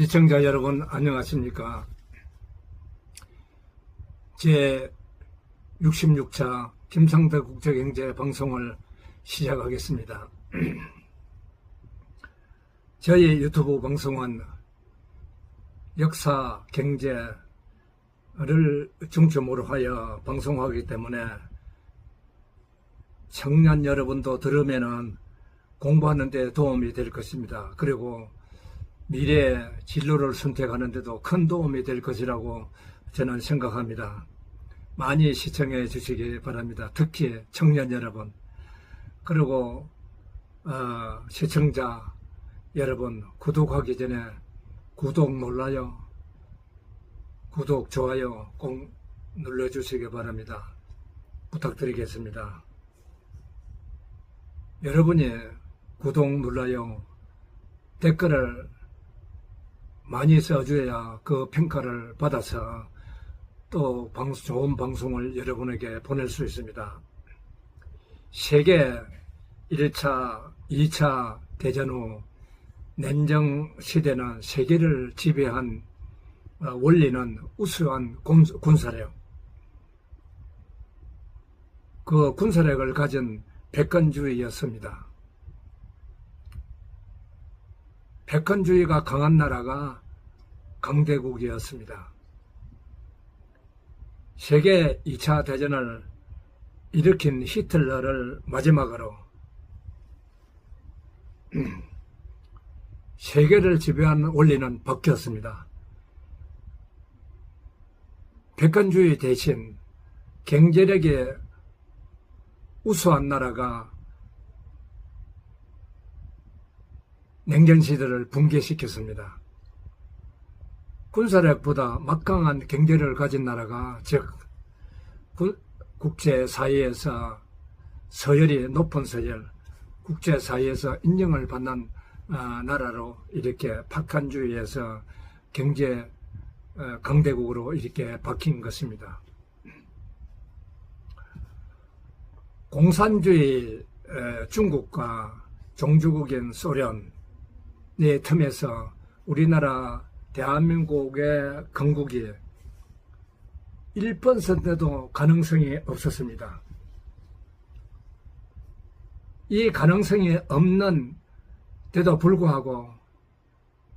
시청자 여러분 안녕하십니까. 제 66차 김상대 국제경제방송을 시작하겠습니다. 저희 유튜브 방송은 역사, 경제를 중점으로 하여 방송하기 때문에 청년 여러분도 들으면은 공부하는 데 도움이 될 것입니다. 그리고 미래 진로를 선택하는 데도 큰 도움이 될 것이라고 저는 생각합니다. 많이 시청해 주시기 바랍니다. 특히 청년 여러분, 그리고 시청자 여러분, 구독하기 전에 구독 눌러요. 구독, 좋아요 꼭 눌러주시기 바랍니다. 부탁드리겠습니다. 여러분이 구독 눌러요, 댓글을 많이 써줘야 그 평가를 받아서 또 좋은 방송을 여러분에게 보낼 수 있습니다. 세계 1차, 2차 대전 후 냉전 시대는 세계를 지배한 원리는 우수한 군사력. 그 군사력을 가진 백권주의였습니다. 백권주의가 강한 나라가 강대국이었습니다. 세계 2차 대전을 일으킨 히틀러를 마지막으로 세계를 지배한 원리는 바뀌었습니다. 백권주의 대신 경제력이 우수한 나라가 냉전시대를 붕괴시켰습니다. 군사력보다 막강한 경제를 가진 나라가, 즉 국제사회에서 서열이 높은 서열, 국제사회에서 인정을 받는 나라로 이렇게 박한주의에서 경제 강대국으로 이렇게 바뀐 것입니다. 공산주의 중국과 종주국인 소련의 틈에서 우리나라 대한민국의 건국이 1%도 가능성이 없었습니다. 이 가능성이 없는 데도 불구하고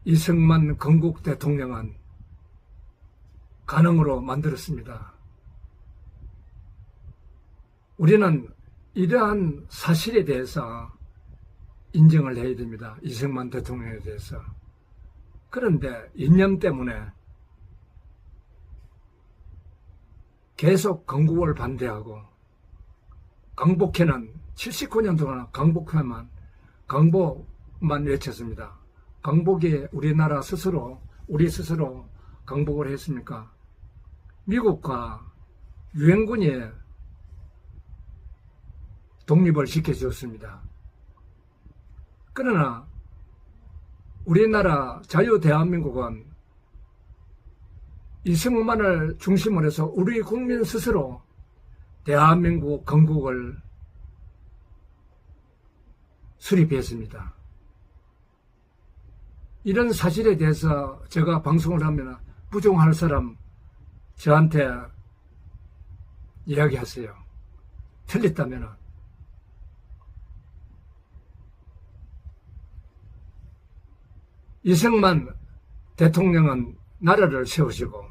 이승만 건국 대통령은 가능으로 만들었습니다. 우리는 이러한 사실에 대해서 인정을 해야 됩니다. 이승만 대통령에 대해서. 그런데 이념 때문에 계속 건국을 반대하고, 강복회는 79년 동안 강복만 외쳤습니다. 강복이 우리나라 스스로, 우리 스스로 강복을 했습니까? 미국과 유엔군이 독립을 시켜주었습니다. 그러나 우리나라 자유대한민국은 이승만을 중심으로 해서 우리 국민 스스로 대한민국 건국을 수립했습니다. 이런 사실에 대해서 제가 방송을 하면 부정할 사람 저한테 이야기하세요. 틀렸다면. 이승만 대통령은 나라를 세우시고,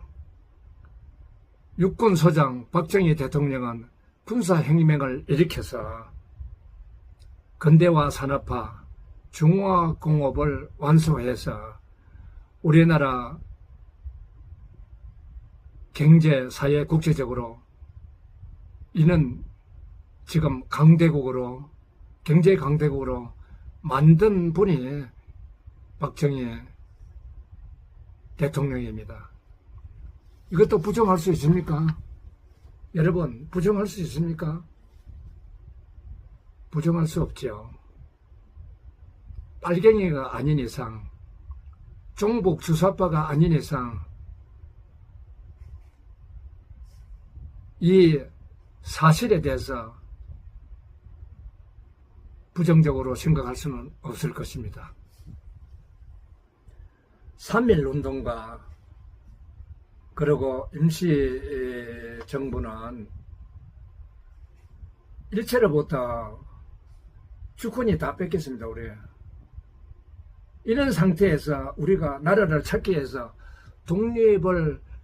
육군소장 박정희 대통령은 군사혁명을 일으켜서 근대화 산업화, 중화공업을 완수해서 우리나라 경제, 사회, 국제적으로 이는 지금 강대국으로, 경제 강대국으로 만든 분이 박정희 대통령입니다. 이것도 부정할 수 있습니까? 여러분, 부정할 수 있습니까? 부정할 수 없죠. 빨갱이가 아닌 이상, 종북 주사파가 아닌 이상 이 사실에 대해서 부정적으로 생각할 수는 없을 것입니다. 3.1운동과 그리고 임시정부는 일체로부터 주권이 다 뺏겼습니다. 우리 이런 상태에서 우리가 나라를 찾기 위해서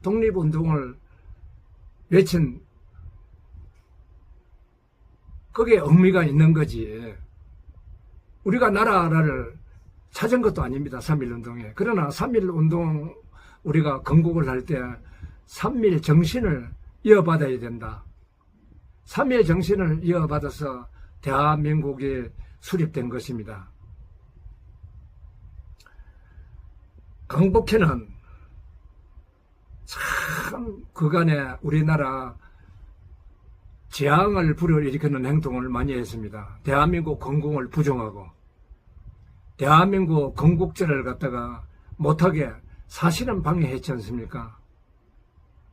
독립운동을 외친 그게 의미가 있는 거지. 우리가 나라를 찾은 것도 아닙니다. 3.1운동에. 그러나 3.1운동 우리가 건국을 할 때 3.1 정신을 이어받아야 된다. 3.1 정신을 이어받아서 대한민국이 수립된 것입니다. 강복회는 참 그간에 우리나라 재앙을 불러일으키는 행동을 많이 했습니다. 대한민국 건국을 부정하고 대한민국 건국제를 갖다가 못하게 사실은 방해했지 않습니까?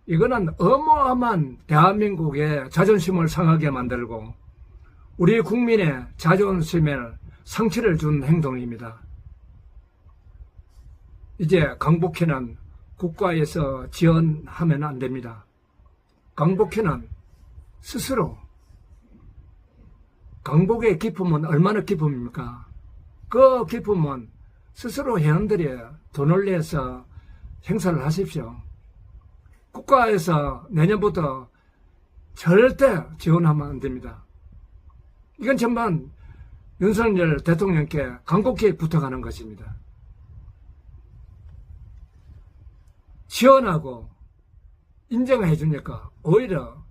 이거는 어마어마한 대한민국의 자존심을 상하게 만들고 우리 국민의 자존심에 상처를 준 행동입니다. 이제 강복회는 국가에서 지원하면 안 됩니다. 강복회는 스스로 강복의 기쁨은 얼마나 기쁨입니까? 그 기쁨은 스스로 회원들이 돈을 내서 행사를 하십시오. 국가에서 내년부터 절대 지원하면 안 됩니다. 이건 전반 윤석열 대통령께 강곡히 부탁하는 것입니다. 지원하고 인정해 주니까 오히려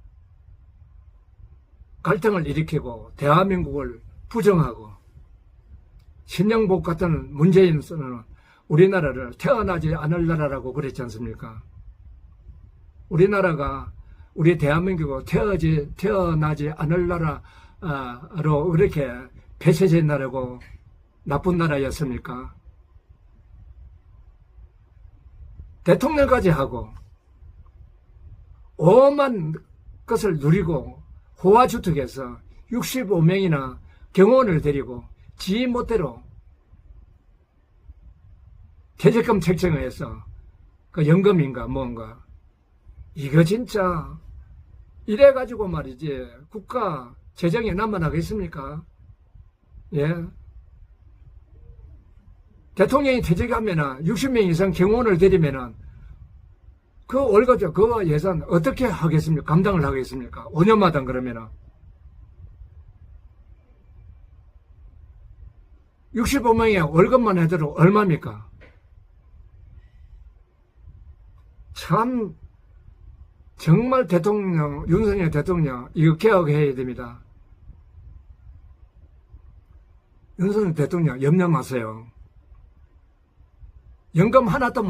갈등을 일으키고 대한민국을 부정하고 신영복 같은 문재인은 우리나라를 태어나지 않을 나라라고 그랬지 않습니까? 우리나라가 우리 대한민국은 태어나지 않을 나라로 그렇게 폐쇄된 나라고 나쁜 나라였습니까? 대통령까지 하고 오만 것을 누리고 호화주택에서 65명이나 경호원을 데리고 지 멋대로 퇴직금 책정을 해서 그 연금인가 뭔가 이거 진짜 이래가지고 말이지 국가 재정이 남아나겠습니까? 예. 대통령이 퇴직하면은 60명 이상 경호원을 데리면은 그 월급, 그 예산 어떻게 하겠습니까? 감당을 하겠습니까? 5년마다 그러면은. 65명의 월급만 해도 얼마입니까? 참, 정말 대통령, 윤석열 대통령, 이거 개혁해야 됩니다. 윤석열 대통령, 염려 마세요. 연금 하나도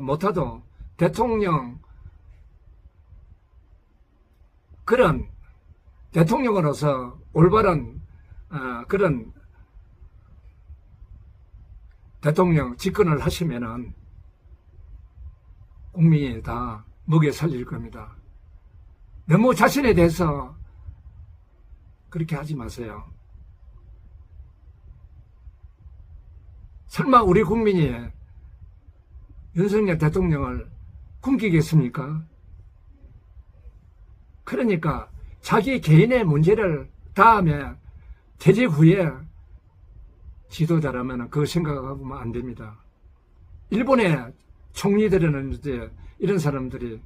못하도 대통령, 그런 대통령으로서 올바른 그런 대통령 집권을 하시면은 국민이 다 먹여 살릴 겁니다. 너무 자신에 대해서 그렇게 하지 마세요. 설마 우리 국민이 윤석열 대통령을 굶기겠습니까? 그러니까 자기 개인의 문제를 다음에 퇴직 후에 지도자라면 그 생각하면 안 됩니다. 일본의 총리들은 이제 이런 사람들이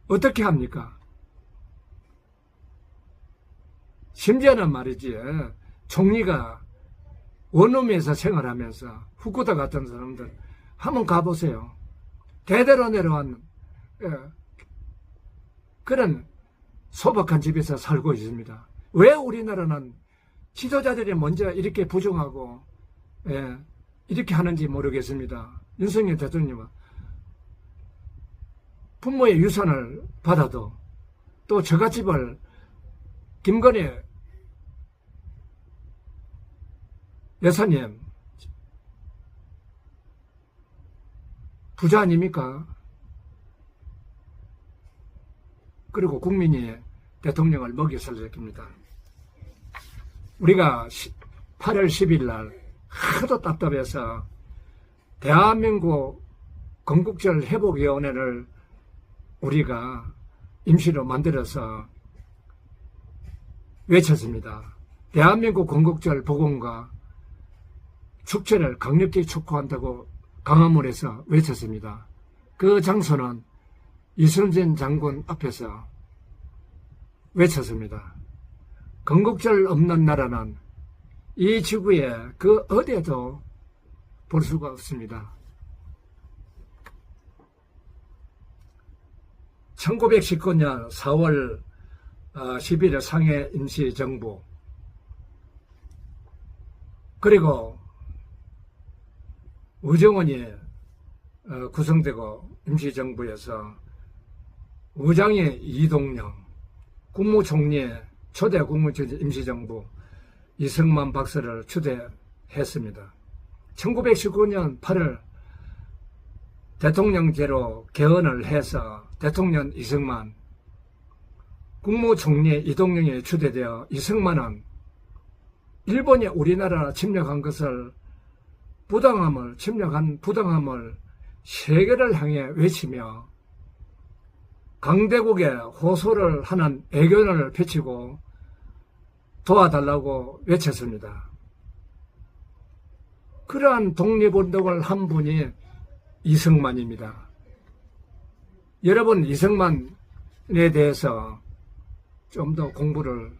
어떻게 합니까? 심지어는 말이지 총리가 원룸에서 생활하면서 후쿠다 같은 사람들 한번 가보세요. 대대로 내려온 그런 소박한 집에서 살고 있습니다. 왜 우리나라는 지도자들이 먼저 이렇게 부정하고 이렇게 하는지 모르겠습니다. 윤석열 대통령은 부모의 유산을 받아도 또 저갓집을 김건희 여사님 부자 아닙니까? 그리고 국민이 대통령을 먹여 살렸습니다. 우리가 8월 10일 날 하도 답답해서 대한민국 건국절 회복위원회를 우리가 임시로 만들어서 외쳤습니다. 대한민국 건국절 복원과 축제를 강력히 촉구한다고 강화문에서 외쳤습니다. 그 장소는 이순신 장군 앞에서 외쳤습니다. 건국절 없는 나라는 이 지구에 그 어디에도 볼 수가 없습니다. 1919년 4월 11일 상해 임시정부, 그리고 의정원이 구성되고 임시정부에서 의장이 이동영, 국무총리 초대 국무총리 임시정부 이승만 박사를 추대했습니다. 1919년 8월 대통령제로 개헌을 해서 대통령 이승만, 국무총리 이동영이 추대되어 이승만은 일본이 우리나라 침략한 것을 침략한 부당함을 세계를 향해 외치며 강대국에 호소를 하는 애견을 펼치고 도와달라고 외쳤습니다. 그러한 독립운동을 한 분이 이승만입니다. 여러분, 이승만에 대해서 좀 더 공부를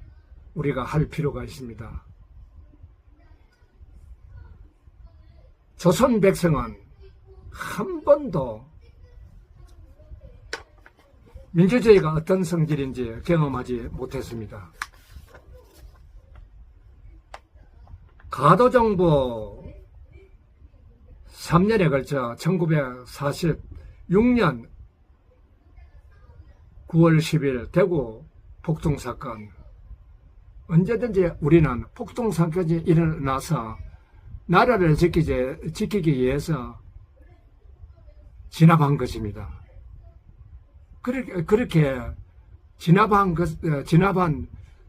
우리가 할 필요가 있습니다. 조선 백성은 한 번도 민주주의가 어떤 성질인지 경험하지 못했습니다. 가도정부 3년에 걸쳐 1946년 9월 10일 대구 폭동사건, 언제든지 우리는 폭동사건이 일어나서 나라를 지키기 위해서 진압한 것입니다. 그렇게 진압한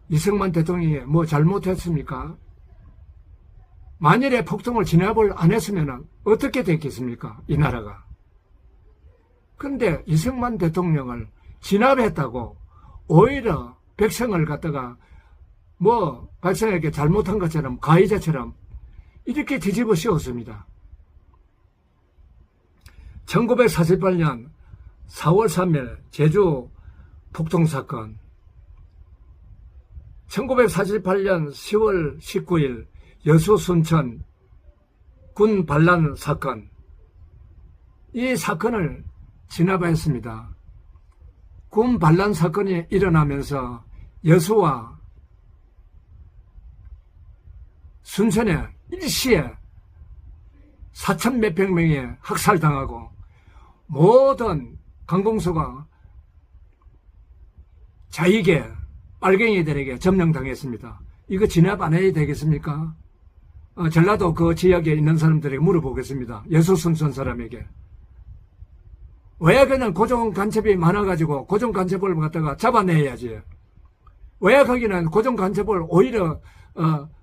이승만 대통령이 뭐 잘못했습니까? 만일에 폭동을 진압을 안 했으면 어떻게 됐겠습니까? 이 나라가. 근데 이승만 대통령을 진압했다고 오히려 백성을 갖다가 뭐 백성에게 잘못한 것처럼 가해자처럼 이렇게 뒤집어 씌웠습니다. 1948년 4월 3일 제주 폭동사건, 1948년 10월 19일 여수 순천 군 반란 사건, 이 사건을 진압했습니다. 군 반란 사건이 일어나면서 여수와 순천에 일시에 4천 몇백 명이 학살당하고 모든 관공서가 자익에 빨갱이들에게 점령당했습니다. 이거 진압 안 해야 되겠습니까? 전라도 그 지역에 있는 사람들에게 물어보겠습니다. 여수 순천 사람에게. 왜 그냥 고종 간첩이 많아가지고 고종 간첩을 갖다가 잡아내야지. 왜 거기는 고종 간첩을 오히려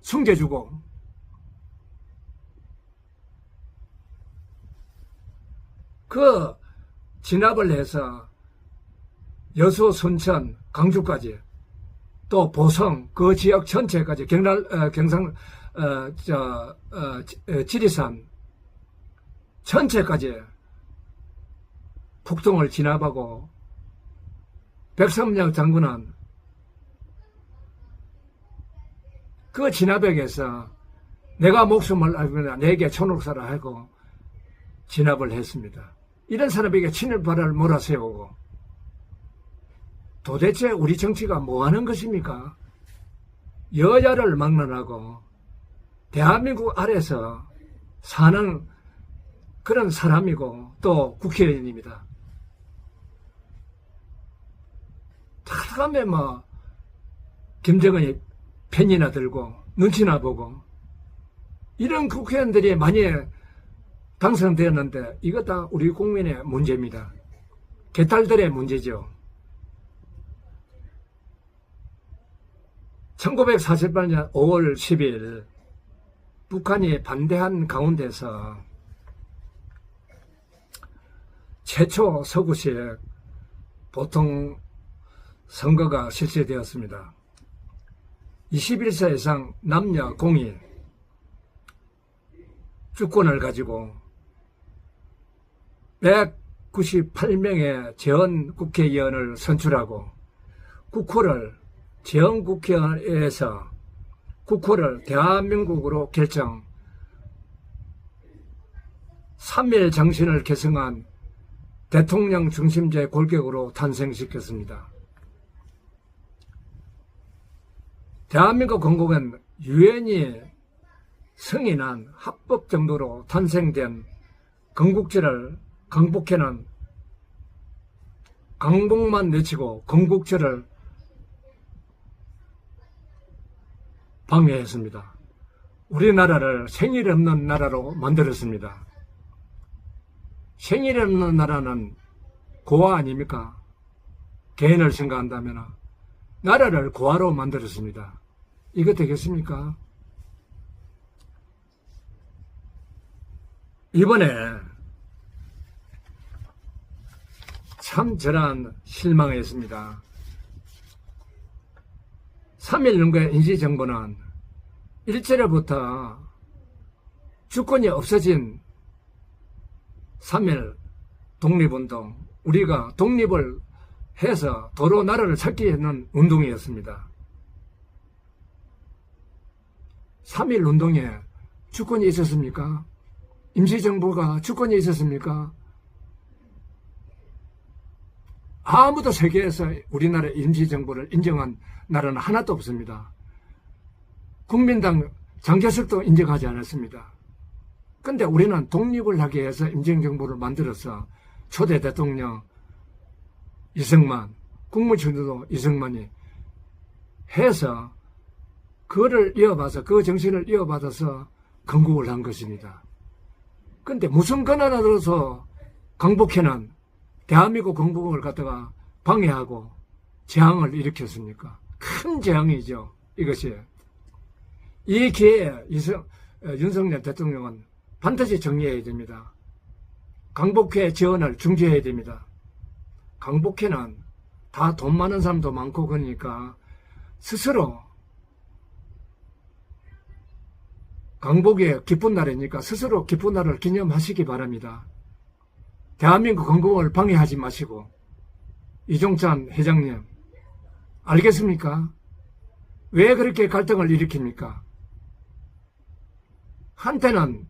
숨겨주고. 그 진압을 해서 여수, 순천, 강주까지 또 보성 그 지역 전체까지 경상 지리산 전체까지 폭동을 진압하고 백삼영 장군은 그 진압에게서 내가 목숨을 알면 내게 초록사라 하고 진압을 했습니다. 이런 사람에게 친일파를 몰아세우고 도대체 우리 정치가 뭐 하는 것입니까? 여야를 막론하고 대한민국 아래서 사는 그런 사람이고 또 국회의원입니다. 다음에 뭐 김정은이 펜이나 들고 눈치나 보고 이런 국회의원들이 많이 당선되었는데 이거 다 우리 국민의 문제입니다. 개딸들의 문제죠. 1948년 5월 10일 북한이 반대한 가운데서 최초 서구시에 보통 선거가 실시되었습니다. 21세 이상 남녀 공이 주권을 가지고 198명의 재원 국회의원을 선출하고 재원 국회의원에서 국호를 대한민국으로 결정 3.1 정신을 계승한 대통령 중심제 골격으로 탄생시켰습니다. 대한민국 건국은 유엔이 승인한 합법 정도로 탄생된 건국절을 강복해는 강복만 외치고 건국절을 방해했습니다. 우리나라를 생일 없는 나라로 만들었습니다. 생일 없는 나라는 고아 아닙니까? 개인을 생각한다면 나라를 고아로 만들었습니다. 이거 되겠습니까? 이번에 참 저런 실망했습니다. 3.1운동의 임시정부는 일제로부터 주권이 없어진 3.1 독립운동, 우리가 독립을 해서 도로 나라를 찾기 위한 운동이었습니다. 3.1 운동에 주권이 있었습니까? 임시정부가 주권이 있었습니까? 아무도 세계에서 우리나라 임시정부를 인정한 나라는 하나도 없습니다. 국민당 장개석도 인정하지 않았습니다. 근데 우리는 독립을 하기 위해서 임시정부를 만들어서 초대 대통령 이승만, 국무총리도 이승만이 해서 그거를 이어받아서 그 정신을 이어받아서 건국을 한 것입니다. 근데 무슨 권한을 들어서 강복해는 대한민국 건국을 갖다가 방해하고 재앙을 일으켰습니까? 큰 재앙이죠. 이것이. 이 기회에 윤석열 대통령은 반드시 정리해야 됩니다. 강복회 지원을 중지해야 됩니다. 강복회는 다 돈 많은 사람도 많고 그러니까 스스로 강복의 기쁜 날이니까 스스로 기쁜 날을 기념하시기 바랍니다. 대한민국 건국을 방해하지 마시고. 이종찬 회장님, 알겠습니까? 왜 그렇게 갈등을 일으킵니까? 한때는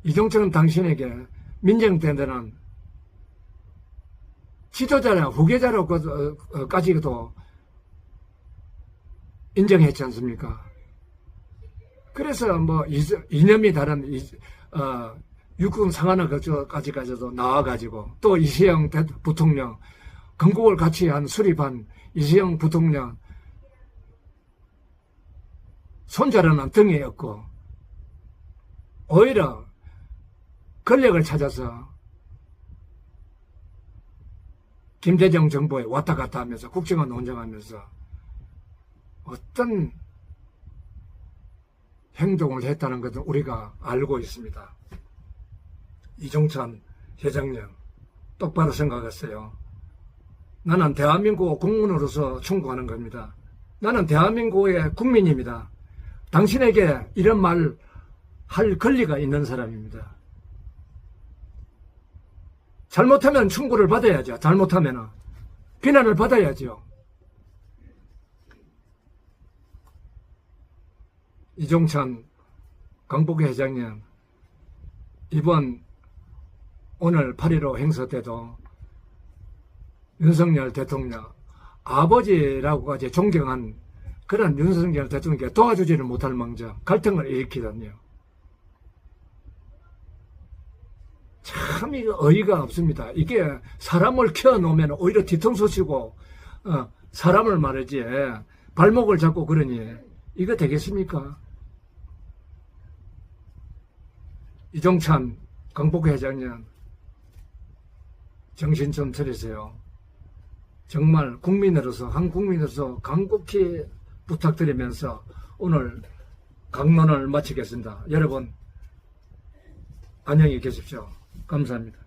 이종찬 당신에게 민정대는 지도자나 후계자로까지도 인정했지 않습니까? 그래서 뭐 이념이 다른 육군 상하나까지 가서도 나와가지고 또 이시영 부통령 건국을 같이 한 수립한 이시영 부통령 손자라는 등에 없고 오히려 권력을 찾아서 김대중 정부에 왔다 갔다 하면서 국정원 논쟁하면서 어떤 행동을 했다는 것은 우리가 알고 있습니다. 이종찬 회장님 똑바로 생각했어요. 나는 대한민국 국민으로서 충고하는 겁니다. 나는 대한민국의 국민입니다. 당신에게 이런 말 할 권리가 있는 사람입니다. 잘못하면 충고를 받아야죠. 잘못하면 비난을 받아야죠. 이종찬 강복회 회장님, 이번 오늘 8.15 행사 때도 윤석열 대통령 아버지라고까지 존경한 그런 윤석열 대통령께 도와주지를 못할 망정 갈등을 일으키다니요. 참 이거 어이가 없습니다. 이게 사람을 키워놓으면 오히려 뒤통수 치고 사람을 말이지 발목을 잡고 그러니 이거 되겠습니까? 이종찬 강복회 회장님 정신 좀 차리세요. 정말 국민으로서 한 국민으로서 간곡히 부탁드리면서 오늘 강론을 마치겠습니다. 여러분 안녕히 계십시오. 감사합니다.